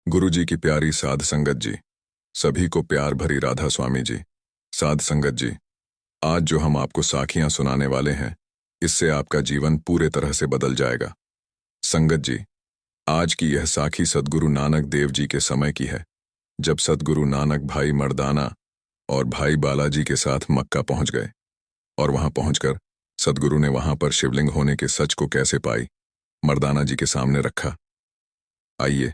गुरुजी की प्यारी साध संगत जी, सभी को प्यार भरी राधा स्वामी जी। साध संगत जी, आज जो हम आपको साखियां सुनाने वाले हैं, इससे आपका जीवन पूरे तरह से बदल जाएगा। संगत जी, आज की यह साखी सद्गुरु नानक देव जी के समय की है, जब सद्गुरु नानक भाई मर्दाना और भाई बालाजी के साथ मक्का पहुंच गए। और वहां पहुंचकर सद्गुरु ने वहां पर शिवलिंग होने के सच को कैसे पाई, मर्दाना जी के सामने रखा। आइए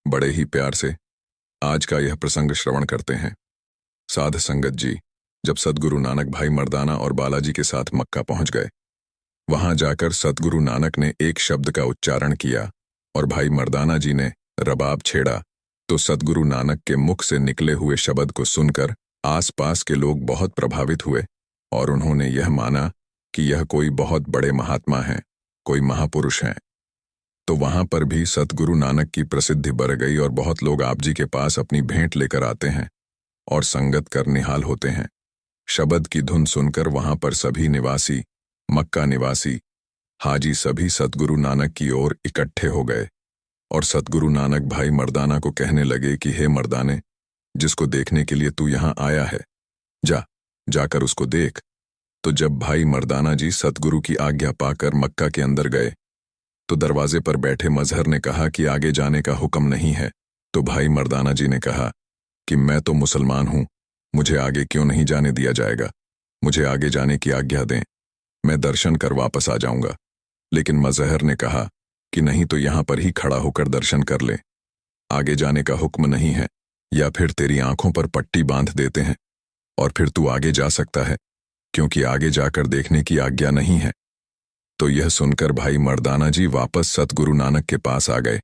बड़े ही प्यार से आज का यह प्रसंग श्रवण करते हैं। साध संगत जी, जब सद्गुरु नानक भाई मर्दाना और बालाजी के साथ मक्का पहुंच गए, वहां जाकर सद्गुरु नानक ने एक शब्द का उच्चारण किया और भाई मर्दाना जी ने रबाब छेड़ा, तो सद्गुरु नानक के मुख से निकले हुए शब्द को सुनकर आसपास के लोग बहुत प्रभावित हुए और उन्होंने यह माना कि यह कोई बहुत बड़े महात्मा हैं, कोई महापुरुष हैं। तो वहां पर भी सद्गुरु नानक की प्रसिद्धि बढ़ गई और बहुत लोग आप जी के पास अपनी भेंट लेकर आते हैं और संगत कर निहाल होते हैं। शब्द की धुन सुनकर वहां पर सभी निवासी, मक्का निवासी, हाजी सभी सद्गुरु नानक की ओर इकट्ठे हो गए और सद्गुरु नानक भाई मर्दाना को कहने लगे कि हे मर्दाने, जिसको देखने के लिए तू यहाँ आया है, जाकर उसको देख। तो जब भाई मर्दाना जी सद्गुरु की आज्ञा पाकर मक्का के अंदर गए, तो दरवाजे पर बैठे मजहर ने कहा कि आगे जाने का हुक्म नहीं है। तो भाई मर्दाना जी ने कहा कि मैं तो मुसलमान हूं, मुझे आगे क्यों नहीं जाने दिया जाएगा, मुझे आगे जाने की आज्ञा दें, मैं दर्शन कर वापस आ जाऊंगा। लेकिन मजहर ने कहा कि नहीं, तो यहां पर ही खड़ा होकर दर्शन कर ले, आगे जाने का हुक्म नहीं है, या फिर तेरी आंखों पर पट्टी बांध देते हैं और फिर तू आगे जा सकता है, क्योंकि आगे जाकर देखने की आज्ञा नहीं है। तो यह सुनकर भाई मर्दाना जी वापस सतगुरु नानक के पास आ गए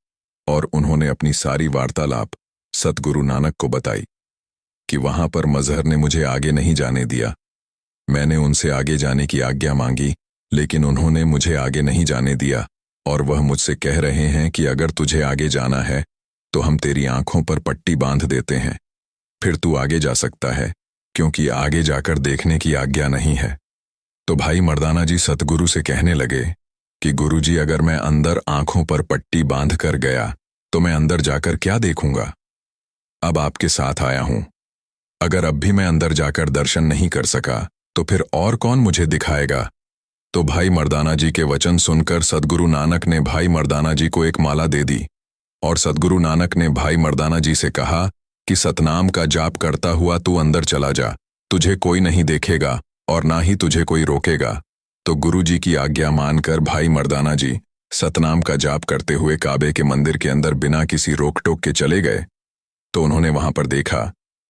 और उन्होंने अपनी सारी वार्तालाप सतगुरु नानक को बताई कि वहां पर मजहर ने मुझे आगे नहीं जाने दिया। मैंने उनसे आगे जाने की आज्ञा मांगी, लेकिन उन्होंने मुझे आगे नहीं जाने दिया और वह मुझसे कह रहे हैं कि अगर तुझे आगे जाना है तो हम तेरी आंखों पर पट्टी बांध देते हैं, फिर तू आगे जा सकता है, क्योंकि आगे जाकर देखने की आज्ञा नहीं है। तो भाई मर्दाना जी सतगुरु से कहने लगे कि गुरुजी, अगर मैं अंदर आंखों पर पट्टी बांध कर गया तो मैं अंदर जाकर क्या देखूंगा? अब आपके साथ आया हूं, अगर अब भी मैं अंदर जाकर दर्शन नहीं कर सका तो फिर और कौन मुझे दिखाएगा? तो भाई मर्दाना जी के वचन सुनकर सद्गुरु नानक ने भाई मर्दाना जी को एक माला दे दी और सद्गुरु नानक ने भाई मर्दाना जी से कहा कि सतनाम का जाप करता हुआ तू अंदर चला जा, तुझे कोई नहीं देखेगा और ना ही तुझे कोई रोकेगा। तो गुरुजी की आज्ञा मानकर भाई मर्दाना जी सतनाम का जाप करते हुए काबे के मंदिर के अंदर बिना किसी रोक टोक के चले गए। तो उन्होंने वहां पर देखा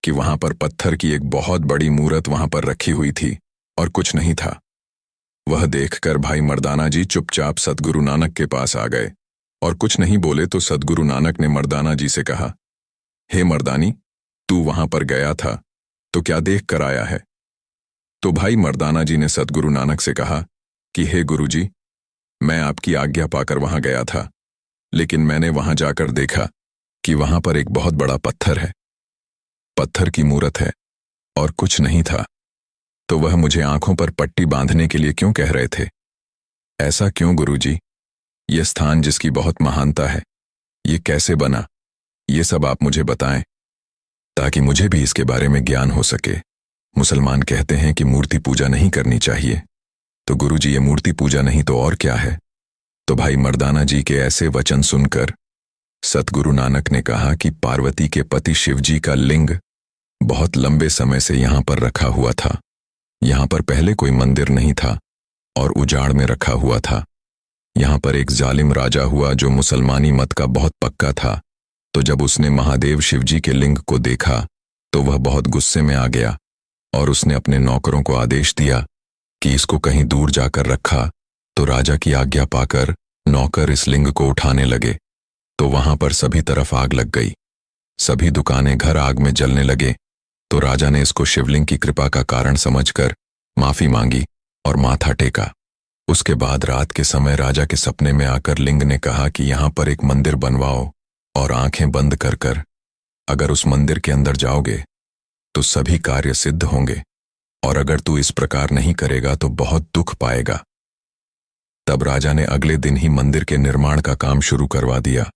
कि वहां पर पत्थर की एक बहुत बड़ी मूरत वहां पर रखी हुई थी और कुछ नहीं था। वह देखकर भाई मर्दाना जी चुपचाप सद्गुरु नानक के पास आ गए और कुछ नहीं बोले। तो सद्गुरु नानक ने मर्दाना जी से कहा, हे मर्दानी, तू वहां पर गया था तो क्या देख कर आया है? तो भाई मर्दाना जी ने सद्गुरु नानक से कहा कि हे गुरुजी, मैं आपकी आज्ञा पाकर वहां गया था, लेकिन मैंने वहां जाकर देखा कि वहां पर एक बहुत बड़ा पत्थर है, पत्थर की मूरत है और कुछ नहीं था। तो वह मुझे आंखों पर पट्टी बांधने के लिए क्यों कह रहे थे? ऐसा क्यों गुरुजी? यह स्थान जिसकी बहुत महानता है, ये कैसे बना, ये सब आप मुझे बताएं, ताकि मुझे भी इसके बारे में ज्ञान हो सके। मुसलमान कहते हैं कि मूर्ति पूजा नहीं करनी चाहिए, तो गुरुजी ये मूर्ति पूजा नहीं तो और क्या है? तो भाई मर्दाना जी के ऐसे वचन सुनकर सतगुरु नानक ने कहा कि पार्वती के पति शिवजी का लिंग बहुत लंबे समय से यहां पर रखा हुआ था। यहां पर पहले कोई मंदिर नहीं था और उजाड़ में रखा हुआ था। यहां पर एक जालिम राजा हुआ जो मुसलमानी मत का बहुत पक्का था। तो जब उसने महादेव शिवजी के लिंग को देखा तो वह बहुत गुस्से में आ गया और उसने अपने नौकरों को आदेश दिया कि इसको कहीं दूर जाकर रखा। तो राजा की आज्ञा पाकर नौकर इस लिंग को उठाने लगे। तो वहां पर सभी तरफ आग लग गई, सभी दुकानें घर आग में जलने लगे। तो राजा ने इसको शिवलिंग की कृपा का कारण समझकर माफी मांगी और माथा टेका। उसके बाद रात के समय राजा के सपने में आकर लिंग ने कहा कि यहां पर एक मंदिर बनवाओ और आंखें बंद कर कर अगर उस मंदिर के अंदर जाओगे तो सभी कार्य सिद्ध होंगे, और अगर तू इस प्रकार नहीं करेगा तो बहुत दुख पाएगा। तब राजा ने अगले दिन ही मंदिर के निर्माण का काम शुरू करवा दिया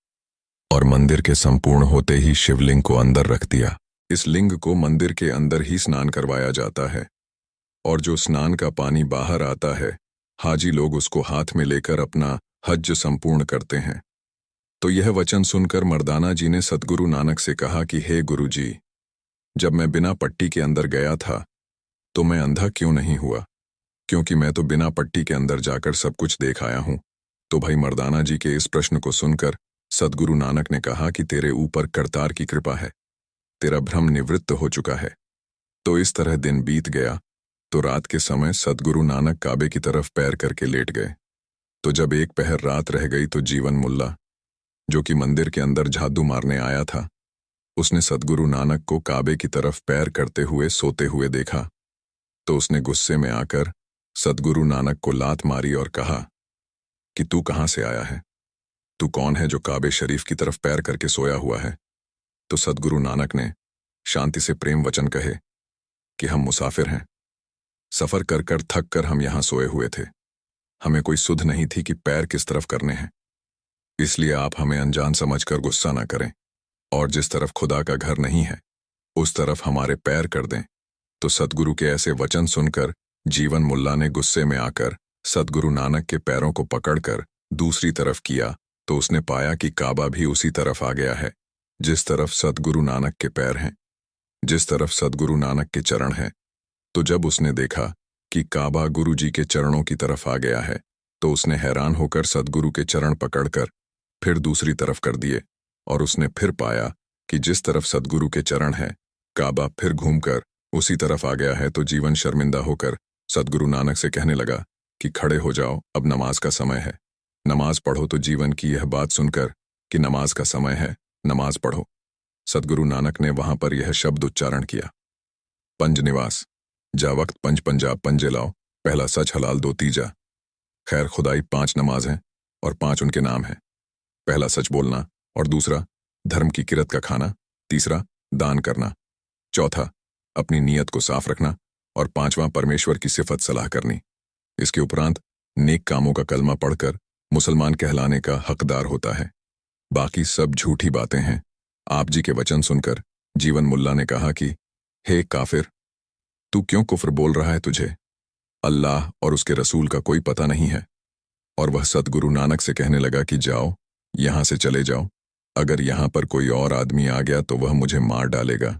और मंदिर के संपूर्ण होते ही शिवलिंग को अंदर रख दिया। इस लिंग को मंदिर के अंदर ही स्नान करवाया जाता है और जो स्नान का पानी बाहर आता है, हाजी लोग उसको हाथ में लेकर अपना हज संपूर्ण करते हैं। तो यह वचन सुनकर मर्दाना जी ने सद्गुरु नानक से कहा कि हे गुरु जी, जब मैं बिना पट्टी के अंदर गया था तो मैं अंधा क्यों नहीं हुआ, क्योंकि मैं तो बिना पट्टी के अंदर जाकर सब कुछ देख आया हूं। तो भाई मर्दाना जी के इस प्रश्न को सुनकर सद्गुरु नानक ने कहा कि तेरे ऊपर करतार की कृपा है, तेरा भ्रम निवृत्त हो चुका है। तो इस तरह दिन बीत गया। तो रात के समय सद्गुरु नानक काबे की तरफ पैर करके लेट गए। तो जब एक पहर रात रह गई तो जीवन मुल्ला, जो कि मंदिर के अंदर झादू मारने आया था, उसने सद्गुरु नानक को काबे की तरफ पैर करते हुए सोते हुए देखा। तो उसने गुस्से में आकर सद्गुरु नानक को लात मारी और कहा कि तू कहां से आया है, तू कौन है जो काबे शरीफ की तरफ पैर करके सोया हुआ है। तो सद्गुरु नानक ने शांति से प्रेम वचन कहे कि हम मुसाफिर हैं, सफर कर कर थक कर हम यहां सोए हुए थे, हमें कोई सुध नहीं थी कि पैर किस तरफ करने हैं, इसलिए आप हमें अनजान समझकर गुस्सा ना करें और जिस तरफ खुदा का घर नहीं है उस तरफ हमारे पैर कर दें। तो सद्गुरु के ऐसे वचन सुनकर जीवन मुल्ला ने गुस्से में आकर सद्गुरु नानक के पैरों को पकड़कर दूसरी तरफ किया। तो उसने पाया कि काबा भी उसी तरफ आ गया है जिस तरफ सद्गुरु नानक के पैर हैं, जिस तरफ सद्गुरु नानक के चरण हैं। तो जब उसने देखा कि काबा गुरु जी के चरणों की तरफ आ गया है तो उसने हैरान होकर सद्गुरु के चरण पकड़कर फिर दूसरी तरफ कर दिए और उसने फिर पाया कि जिस तरफ सद्गुरु के चरण है काबा फिर घूमकर उसी तरफ आ गया है। तो जीवन शर्मिंदा होकर सद्गुरु नानक से कहने लगा कि खड़े हो जाओ, अब नमाज का समय है, नमाज पढ़ो। तो जीवन की यह बात सुनकर कि नमाज का समय है, नमाज पढ़ो, सद्गुरु नानक ने वहां पर यह शब्द उच्चारण किया, पंज निवास, जा वक्त पंज पंजाब पंजे लाओ, पहला सच हलाल दो तीजा। खैर खुदाई 5 नमाज हैं और 5 उनके नाम हैं। पहला सच बोलना और दूसरा धर्म की किरत का खाना, तीसरा दान करना, चौथा अपनी नीयत को साफ रखना और 5वां परमेश्वर की सिफत सलाह करनी। इसके उपरांत नेक कामों का कलमा पढ़कर मुसलमान कहलाने का हकदार होता है। बाकी सब झूठी बातें हैं। आप जी के वचन सुनकर जीवन मुल्ला ने कहा कि हे काफिर, तू क्यों कुफ्र बोल रहा है, तुझे अल्लाह और उसके रसूल का कोई पता नहीं है। और वह सद्गुरु नानक से कहने लगा कि जाओ, यहां से चले जाओ, अगर यहां पर कोई और आदमी आ गया तो वह मुझे मार डालेगा।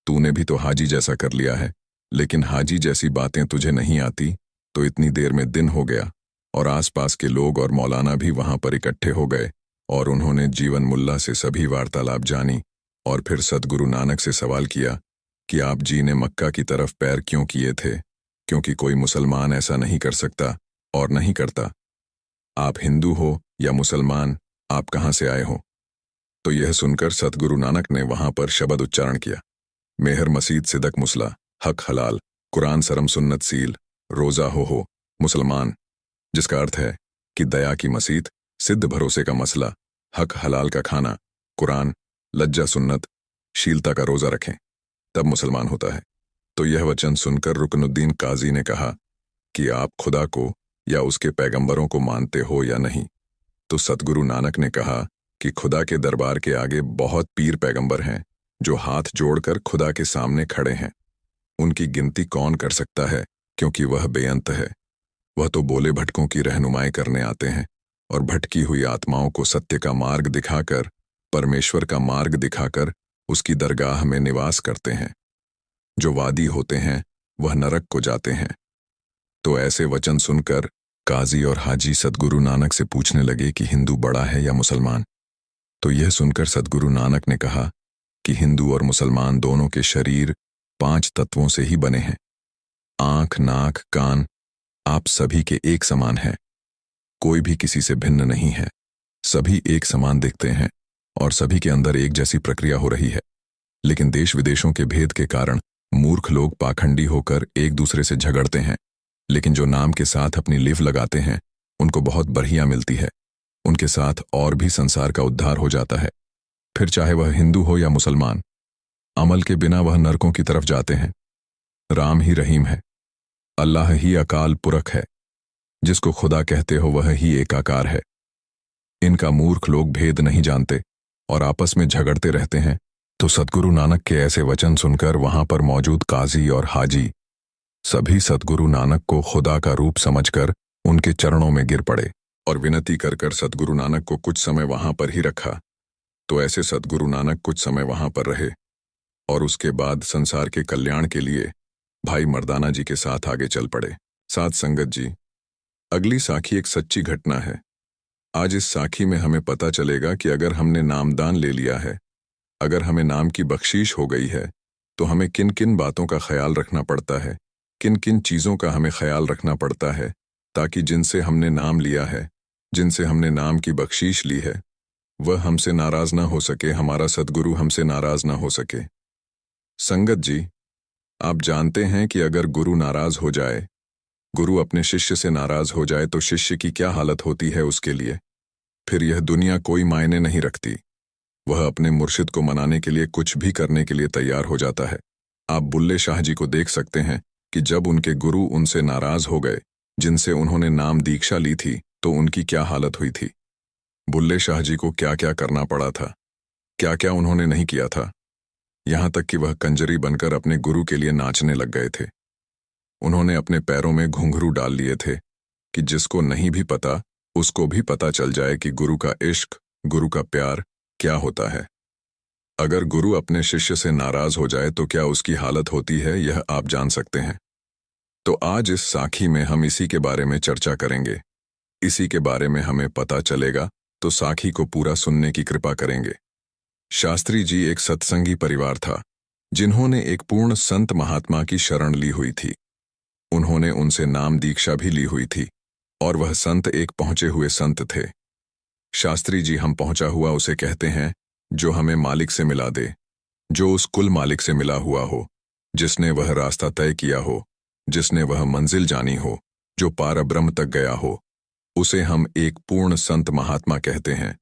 तूने भी तो हाजी जैसा कर लिया है, लेकिन हाजी जैसी बातें तुझे नहीं आती। तो इतनी देर में दिन हो गया और आसपास के लोग और मौलाना भी वहां पर इकट्ठे हो गए और उन्होंने जीवन मुल्ला से सभी वार्तालाप जानी और फिर सद्गुरु नानक से सवाल किया कि आप जी ने मक्का की तरफ पैर क्यों किए थे, क्योंकि कोई मुसलमान ऐसा नहीं कर सकता और नहीं करता। आप हिंदू हो या मुसलमान, आप कहां से आए हो। तो यह सुनकर सद्गुरु नानक ने वहां पर शब्द उच्चारण किया, मेहर मसीद सिदक मुसला, हक हलाल, कुरान सरम सुन्नत सील, रोजा हो मुसलमान, जिसका अर्थ है कि दया की मसीद, सिद्ध भरोसे का मसला, हक हलाल का खाना, कुरान, लज्जा सुन्नत, शीलता का रोजा रखें, तब मुसलमान होता है। तो यह वचन सुनकर रुकनुद्दीन काजी ने कहा कि आप खुदा को या उसके पैगंबरों को मानते हो या नहीं। तो सद्गुरु नानक ने कहा कि खुदा के दरबार के आगे बहुत पीर पैगंबर हैं जो हाथ जोड़कर खुदा के सामने खड़े हैं। उनकी गिनती कौन कर सकता है, क्योंकि वह बेअंत है। वह तो बोले भटकों की रहनुमाई करने आते हैं और भटकी हुई आत्माओं को सत्य का मार्ग दिखाकर, परमेश्वर का मार्ग दिखाकर उसकी दरगाह में निवास करते हैं। जो वादी होते हैं वह नरक को जाते हैं। तो ऐसे वचन सुनकर काजी और हाजी सद्गुरु नानक से पूछने लगे कि हिंदू बड़ा है या मुसलमान। तो यह सुनकर सद्गुरु नानक ने कहा कि हिंदू और मुसलमान दोनों के शरीर 5 तत्वों से ही बने हैं। आंख, नाक, कान, आप सभी के एक समान हैं, कोई भी किसी से भिन्न नहीं है। सभी एक समान दिखते हैं और सभी के अंदर एक जैसी प्रक्रिया हो रही है। लेकिन देश विदेशों के भेद के कारण मूर्ख लोग पाखंडी होकर एक दूसरे से झगड़ते हैं, लेकिन जो नाम के साथ अपनी लिव लगाते हैं उनको बहुत बढ़िया मिलती है। उनके साथ और भी संसार का उद्धार हो जाता है। फिर चाहे वह हिंदू हो या मुसलमान, अमल के बिना वह नरकों की तरफ जाते हैं। राम ही रहीम है, अल्लाह ही अकाल पुरख है, जिसको खुदा कहते हो वह ही एकाकार है। इनका मूर्ख लोग भेद नहीं जानते। और आपस में झगड़ते रहते हैं, तो सद्गुरु नानक के ऐसे वचन सुनकर वहां पर मौजूद काजी और हाजी सभी सद्गुरु नानक को खुदा का रूप समझकर उनके चरणों में गिर पड़े और विनती कर कर सद्गुरु नानक को कुछ समय वहां पर ही रखा। तो ऐसे सद्गुरु नानक कुछ समय वहां पर रहे और उसके बाद संसार के कल्याण के लिए भाई मर्दाना जी के साथ आगे चल पड़े। साध संगत जी, अगली साखी एक सच्ची घटना है। आज इस साखी में हमें पता चलेगा कि अगर हमने नामदान ले लिया है, अगर हमें नाम की बख्शीश हो गई है, तो हमें किन किन बातों का ख्याल रखना पड़ता है, किन किन चीज़ों का हमें ख्याल रखना पड़ता है, ताकि जिनसे हमने नाम लिया है, जिनसे हमने नाम की बख्शीश ली है, वह हमसे नाराज ना हो सके, हमारा सद्गुरु हमसे नाराज ना हो सके। संगत जी, आप जानते हैं कि अगर गुरु नाराज हो जाए, गुरु अपने शिष्य से नाराज हो जाए, तो शिष्य की क्या हालत होती है उसके लिए। फिर यह दुनिया कोई मायने नहीं रखती, वह अपने मुर्शिद को मनाने के लिए कुछ भी करने के लिए तैयार हो जाता है। आप बुल्ले शाह जी को देख सकते हैं कि जब उनके गुरु उनसे नाराज हो गए, जिनसे उन्होंने नाम दीक्षा ली थी, तो उनकी क्या हालत हुई थी। बुल्ले शाह जी को क्या क्या करना पड़ा था, क्या क्या उन्होंने नहीं किया था, यहां तक कि वह कंजरी बनकर अपने गुरु के लिए नाचने लग गए थे। उन्होंने अपने पैरों में घुंघरू डाल लिए थे कि जिसको नहीं भी पता उसको भी पता चल जाए कि गुरु का इश्क, गुरु का प्यार क्या होता है। अगर गुरु अपने शिष्य से नाराज हो जाए तो क्या उसकी हालत होती है, यह आप जान सकते हैं। तो आज इस साखी में हम इसी के बारे में चर्चा करेंगे, इसी के बारे में हमें पता चलेगा, तो साखी को पूरा सुनने की कृपा करेंगे। शास्त्री जी एक सत्संगी परिवार था, जिन्होंने एक पूर्ण संत महात्मा की शरण ली हुई थी। उन्होंने उनसे नाम दीक्षा भी ली हुई थी और वह संत एक पहुंचे हुए संत थे। शास्त्री जी हम पहुंचा हुआ उसे कहते हैं जो हमें मालिक से मिला दे, जो उस कुल मालिक से मिला हुआ हो, जिसने वह रास्ता तय किया हो, जिसने वह मंजिल जानी हो, जो पार ब्रह्म तक गया हो, उसे हम एक पूर्ण संत महात्मा कहते हैं।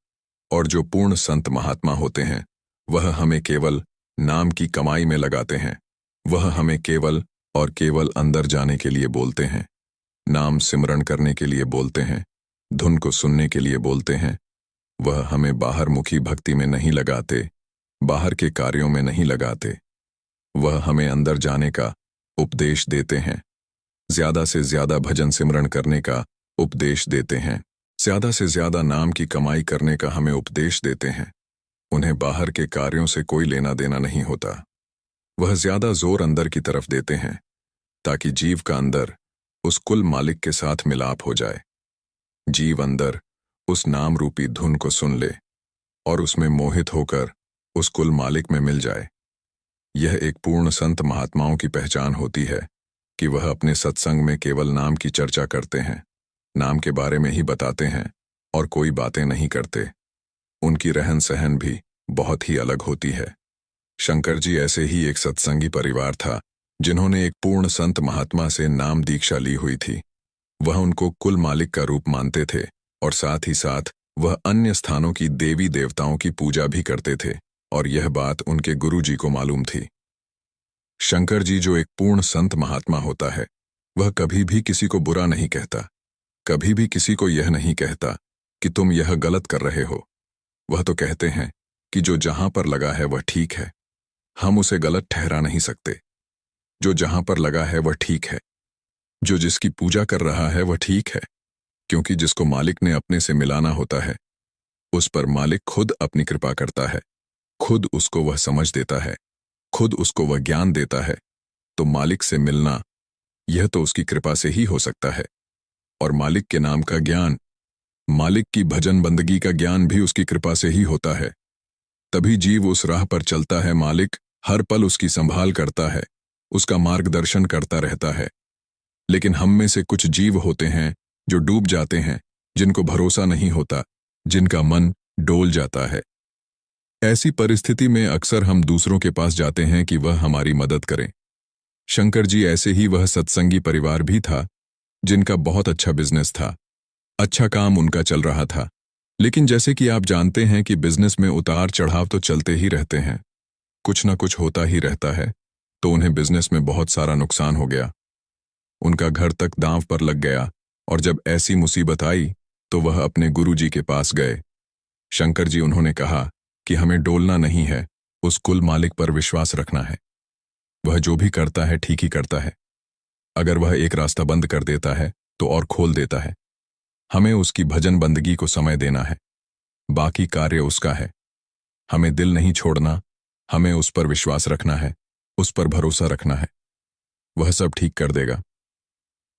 और जो पूर्ण संत महात्मा होते हैं, वह हमें केवल नाम की कमाई में लगाते हैं। वह हमें केवल और केवल अंदर जाने के लिए बोलते हैं, नाम सिमरण करने के लिए बोलते हैं, धुन को सुनने के लिए बोलते हैं। वह हमें बाहर मुखी भक्ति में नहीं लगाते, बाहर के कार्यों में नहीं लगाते। वह हमें अंदर जाने का उपदेश देते हैं, ज्यादा से ज्यादा भजन सिमरण करने का उपदेश देते हैं, ज्यादा से ज्यादा नाम की कमाई करने का हमें उपदेश देते हैं। उन्हें बाहर के कार्यों से कोई लेना देना नहीं होता। वह ज्यादा जोर अंदर की तरफ देते हैं ताकि जीव का अंदर उस कुल मालिक के साथ मिलाप हो जाए। जीव अंदर उस नाम रूपी धुन को सुन ले और उसमें मोहित होकर उस कुल मालिक में मिल जाए। यह एक पूर्ण संत महात्माओं की पहचान होती है कि वह अपने सत्संग में केवल नाम की चर्चा करते हैं, नाम के बारे में ही बताते हैं और कोई बातें नहीं करते। उनकी रहन सहन भी बहुत ही अलग होती है। शंकर जी ऐसे ही एक सत्संगी परिवार था, जिन्होंने एक पूर्ण संत महात्मा से नाम दीक्षा ली हुई थी। वह उनको कुल मालिक का रूप मानते थे और साथ ही साथ वह अन्य स्थानों की देवी देवताओं की पूजा भी करते थे और यह बात उनके गुरु जी को मालूम थी। शंकर जी जो एक पूर्ण संत महात्मा होता है, वह कभी भी किसी को बुरा नहीं कहता, कभी भी किसी को यह नहीं कहता कि तुम यह गलत कर रहे हो। वह तो कहते हैं कि जो जहां पर लगा है वह ठीक है, हम उसे गलत ठहरा नहीं सकते। जो जहां पर लगा है वह ठीक है, जो जिसकी पूजा कर रहा है वह ठीक है, क्योंकि जिसको मालिक ने अपने से मिलाना होता है, उस पर मालिक खुद अपनी कृपा करता है, खुद उसको वह समझ देता है, खुद उसको वह ज्ञान देता है। तो मालिक से मिलना यह तो उसकी कृपा से ही हो सकता है। और मालिक के नाम का ज्ञान, मालिक की भजन बंदगी का ज्ञान भी उसकी कृपा से ही होता है। तभी जीव उस राह पर चलता है, मालिक हर पल उसकी संभाल करता है, उसका मार्गदर्शन करता रहता है। लेकिन हम में से कुछ जीव होते हैं जो डूब जाते हैं, जिनको भरोसा नहीं होता, जिनका मन डोल जाता है। ऐसी परिस्थिति में अक्सर हम दूसरों के पास जाते हैं कि वह हमारी मदद करें। शंकर जी ऐसे ही वह सत्संगी परिवार भी था, जिनका बहुत अच्छा बिजनेस था, अच्छा काम उनका चल रहा था। लेकिन जैसे कि आप जानते हैं कि बिजनेस में उतार चढ़ाव तो चलते ही रहते हैं, कुछ ना कुछ होता ही रहता है। तो उन्हें बिजनेस में बहुत सारा नुकसान हो गया, उनका घर तक दांव पर लग गया। और जब ऐसी मुसीबत आई तो वह अपने गुरु जी के पास गए। शंकर जी उन्होंने कहा कि हमें डोलना नहीं है, उस कुल मालिक पर विश्वास रखना है। वह जो भी करता है ठीक ही करता है। अगर वह एक रास्ता बंद कर देता है तो और खोल देता है। हमें उसकी भजन बंदगी को समय देना है, बाकी कार्य उसका है। हमें दिल नहीं छोड़ना, हमें उस पर विश्वास रखना है, उस पर भरोसा रखना है। वह सब ठीक कर देगा।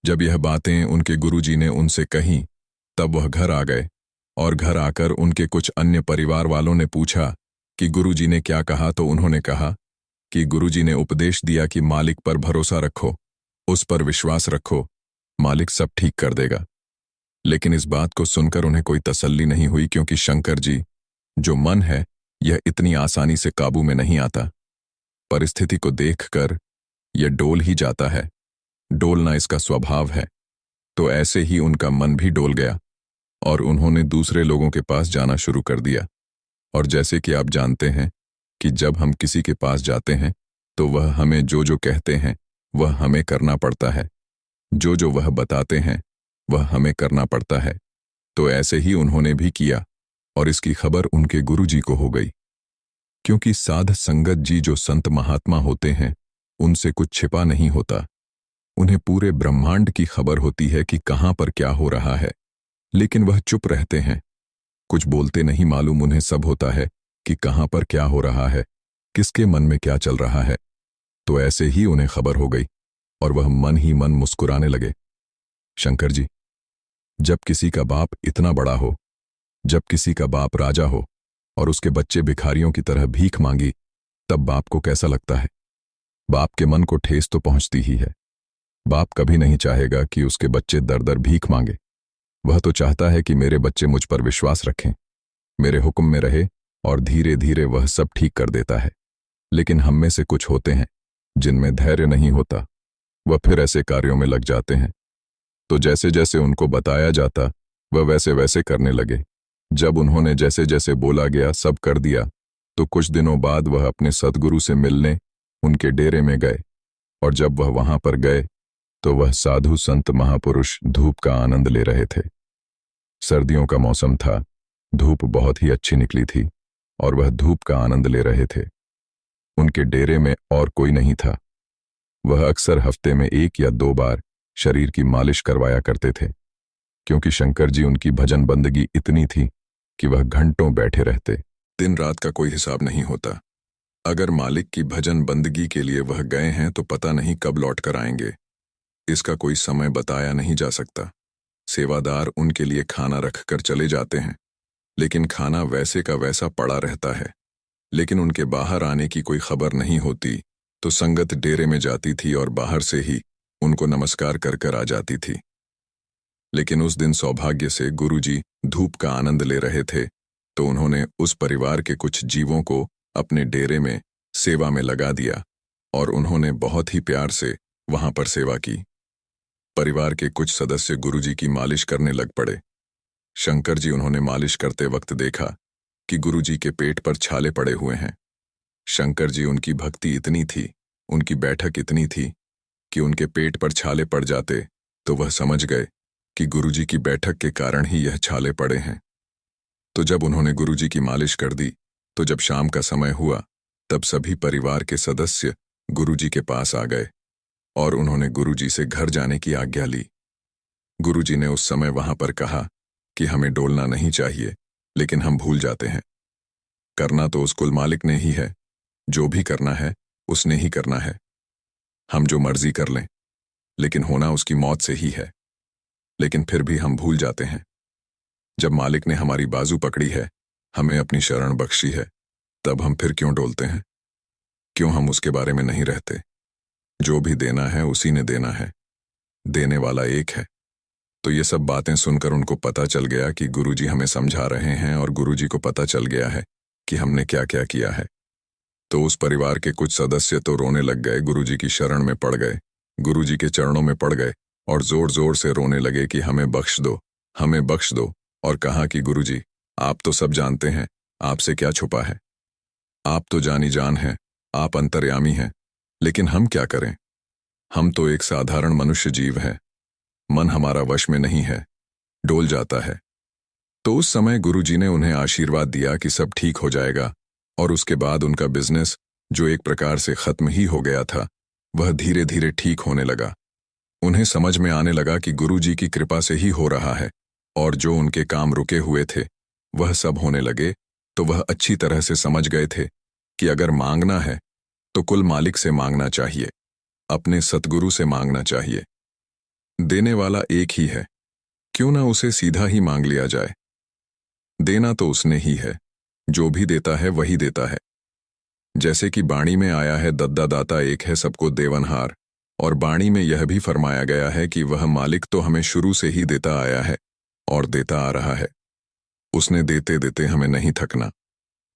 जब यह बातें उनके गुरुजी ने उनसे कहीं, तब वह घर आ गए और घर आकर उनके कुछ अन्य परिवार वालों ने पूछा कि गुरुजी ने क्या कहा, तो उन्होंने कहा कि गुरुजी ने उपदेश दिया कि मालिक पर भरोसा रखो, उस पर विश्वास रखो, मालिक सब ठीक कर देगा। लेकिन इस बात को सुनकर उन्हें कोई तसल्ली नहीं हुई, क्योंकि शंकर जी, जो मन है, यह इतनी आसानी से काबू में नहीं आता। परिस्थिति को देखकर यह डोल ही जाता है, डोलना इसका स्वभाव है। तो ऐसे ही उनका मन भी डोल गया और उन्होंने दूसरे लोगों के पास जाना शुरू कर दिया। और जैसे कि आप जानते हैं कि जब हम किसी के पास जाते हैं तो वह हमें जो जो कहते हैं वह हमें करना पड़ता है, जो जो वह बताते हैं वह हमें करना पड़ता है। तो ऐसे ही उन्होंने भी किया और इसकी खबर उनके गुरुजी को हो गई। क्योंकि साध संगत जी जो संत महात्मा होते हैं, उनसे कुछ छिपा नहीं होता। उन्हें पूरे ब्रह्मांड की खबर होती है कि कहां पर क्या हो रहा है, लेकिन वह चुप रहते हैं, कुछ बोलते नहीं। मालूम उन्हें सब होता है कि कहां पर क्या हो रहा है, किसके मन में क्या चल रहा है। तो ऐसे ही उन्हें खबर हो गई और वह मन ही मन मुस्कुराने लगे। शंकर जी, जब किसी का बाप इतना बड़ा हो, जब किसी का बाप राजा हो और उसके बच्चे भिखारियों की तरह भीख मांगी, तब बाप को कैसा लगता है? बाप के मन को ठेस तो पहुंचती ही है। बाप कभी नहीं चाहेगा कि उसके बच्चे दर दर भीख मांगे। वह तो चाहता है कि मेरे बच्चे मुझ पर विश्वास रखें, मेरे हुक्म में रहे, और धीरे धीरे वह सब ठीक कर देता है। लेकिन हम में से कुछ होते हैं जिनमें धैर्य नहीं होता, वह फिर ऐसे कार्यों में लग जाते हैं। तो जैसे जैसे उनको बताया जाता वह वैसे वैसे करने लगे। जब उन्होंने जैसे जैसे बोला गया सब कर दिया, तो कुछ दिनों बाद वह अपने सद्गुरु से मिलने उनके डेरे में गए। और जब वह वहां पर गए तो वह साधु संत महापुरुष धूप का आनंद ले रहे थे। सर्दियों का मौसम था, धूप बहुत ही अच्छी निकली थी और वह धूप का आनंद ले रहे थे। उनके डेरे में और कोई नहीं था। वह अक्सर हफ्ते में 1 या 2 बार शरीर की मालिश करवाया करते थे, क्योंकि शंकर जी उनकी भजन बंदगी इतनी थी कि वह घंटों बैठे रहते। दिन रात का कोई हिसाब नहीं होता। अगर मालिक की भजन बंदगी के लिए वह गए हैं तो पता नहीं कब लौट कर आएंगे, इसका कोई समय बताया नहीं जा सकता। सेवादार उनके लिए खाना रखकर चले जाते हैं, लेकिन खाना वैसे का वैसा पड़ा रहता है। लेकिन उनके बाहर आने की कोई खबर नहीं होती, तो संगत डेरे में जाती थी और बाहर से ही उनको नमस्कार कर कर आ जाती थी। लेकिन उस दिन सौभाग्य से गुरुजी धूप का आनंद ले रहे थे, तो उन्होंने उस परिवार के कुछ जीवों को अपने डेरे में सेवा में लगा दिया और उन्होंने बहुत ही प्यार से वहां पर सेवा की। परिवार के कुछ सदस्य गुरुजी की मालिश करने लग पड़े। शंकर जी उन्होंने मालिश करते वक्त देखा कि गुरुजी के पेट पर छाले पड़े हुए हैं। शंकर जी उनकी भक्ति इतनी थी, उनकी बैठक इतनी थी कि उनके पेट पर छाले पड़ जाते तो वह समझ गए कि गुरुजी की बैठक के कारण ही यह छाले पड़े हैं। तो जब उन्होंने गुरुजी की मालिश कर दी, तो जब शाम का समय हुआ तब सभी परिवार के सदस्य गुरुजी के पास आ गए और उन्होंने गुरुजी से घर जाने की आज्ञा ली। गुरुजी ने उस समय वहां पर कहा कि हमें डोलना नहीं चाहिए, लेकिन हम भूल जाते हैं। करना तो उस कुल मालिक ने ही है, जो भी करना है उसने ही करना है। हम जो मर्जी कर लें, लेकिन होना उसकी मौत से ही है। लेकिन फिर भी हम भूल जाते हैं। जब मालिक ने हमारी बाजू पकड़ी है, हमें अपनी शरण बख्शी है, तब हम फिर क्यों डोलते हैं? क्यों हम उसके बारे में नहीं रहते? जो भी देना है उसी ने देना है, देने वाला एक है। तो ये सब बातें सुनकर उनको पता चल गया कि गुरुजी हमें समझा रहे हैं और गुरुजी को पता चल गया है कि हमने क्या क्या किया है। तो उस परिवार के कुछ सदस्य तो रोने लग गए, गुरुजी की शरण में पड़ गए, गुरुजी के चरणों में पड़ गए और जोर जोर से रोने लगे कि हमें बख्श दो, हमें बख्श दो। और कहा कि गुरुजी, आप तो सब जानते हैं, आपसे क्या छुपा है? आप तो जानी जान हैं, आप अंतर्यामी हैं, लेकिन हम क्या करें? हम तो एक साधारण मनुष्य जीव हैं। मन हमारा वश में नहीं है, डोल जाता है। तो उस समय गुरुजी ने उन्हें आशीर्वाद दिया कि सब ठीक हो जाएगा, और उसके बाद उनका बिजनेस, जो एक प्रकार से खत्म ही हो गया था, वह धीरे धीरे ठीक होने लगा। उन्हें समझ में आने लगा कि गुरुजी की कृपा से ही हो रहा है, और जो उनके काम रुके हुए थे वह सब होने लगे। तो वह अच्छी तरह से समझ गए थे कि अगर मांगना है तो कुल मालिक से मांगना चाहिए, अपने सतगुरु से मांगना चाहिए। देने वाला एक ही है, क्यों ना उसे सीधा ही मांग लिया जाए। देना तो उसने ही है, जो भी देता है वही देता है। जैसे कि बाणी में आया है, दद्दा दाता एक है सबको देवनहार, और बाणी में यह भी फरमाया गया है कि वह मालिक तो हमें शुरू से ही देता आया है और देता आ रहा है। उसने देते देते हमें नहीं थकना,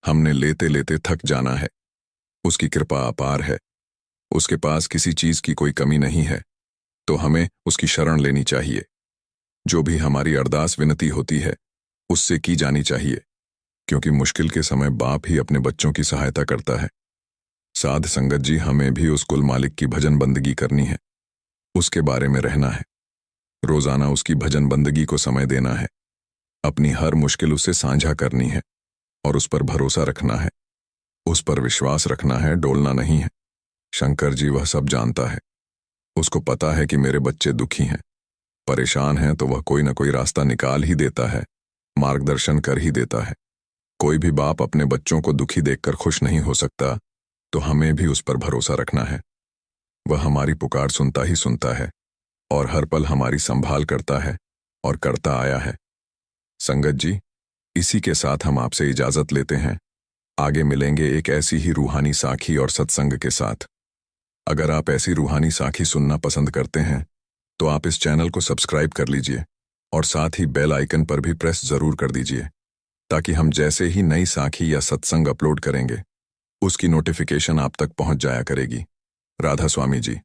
हमने लेते लेते थक जाना है। उसकी कृपा अपार है, उसके पास किसी चीज की कोई कमी नहीं है, तो हमें उसकी शरण लेनी चाहिए। जो भी हमारी अरदास विनती होती है उससे की जानी चाहिए, क्योंकि मुश्किल के समय बाप ही अपने बच्चों की सहायता करता है। साध संगत जी, हमें भी उस कुल मालिक की भजन बंदगी करनी है, उसके बारे में रहना है, रोजाना उसकी भजन बंदगी को समय देना है, अपनी हर मुश्किल उससे साझा करनी है और उस पर भरोसा रखना है, उस पर विश्वास रखना है, डोलना नहीं है। शंकर जी वह सब जानता है, उसको पता है कि मेरे बच्चे दुखी हैं, परेशान हैं, तो वह कोई ना कोई रास्ता निकाल ही देता है, मार्गदर्शन कर ही देता है। कोई भी बाप अपने बच्चों को दुखी देखकर खुश नहीं हो सकता, तो हमें भी उस पर भरोसा रखना है। वह हमारी पुकार सुनता ही सुनता है और हर पल हमारी संभाल करता है और करता आया है। संगत जी, इसी के साथ हम आपसे इजाजत लेते हैं। आगे मिलेंगे एक ऐसी ही रूहानी साखी और सत्संग के साथ। अगर आप ऐसी रूहानी साखी सुनना पसंद करते हैं तो आप इस चैनल को सब्सक्राइब कर लीजिए और साथ ही बेल आइकन पर भी प्रेस जरूर कर दीजिए, ताकि हम जैसे ही नई साखी या सत्संग अपलोड करेंगे उसकी नोटिफिकेशन आप तक पहुंच जाया करेगी। राधा स्वामी जी।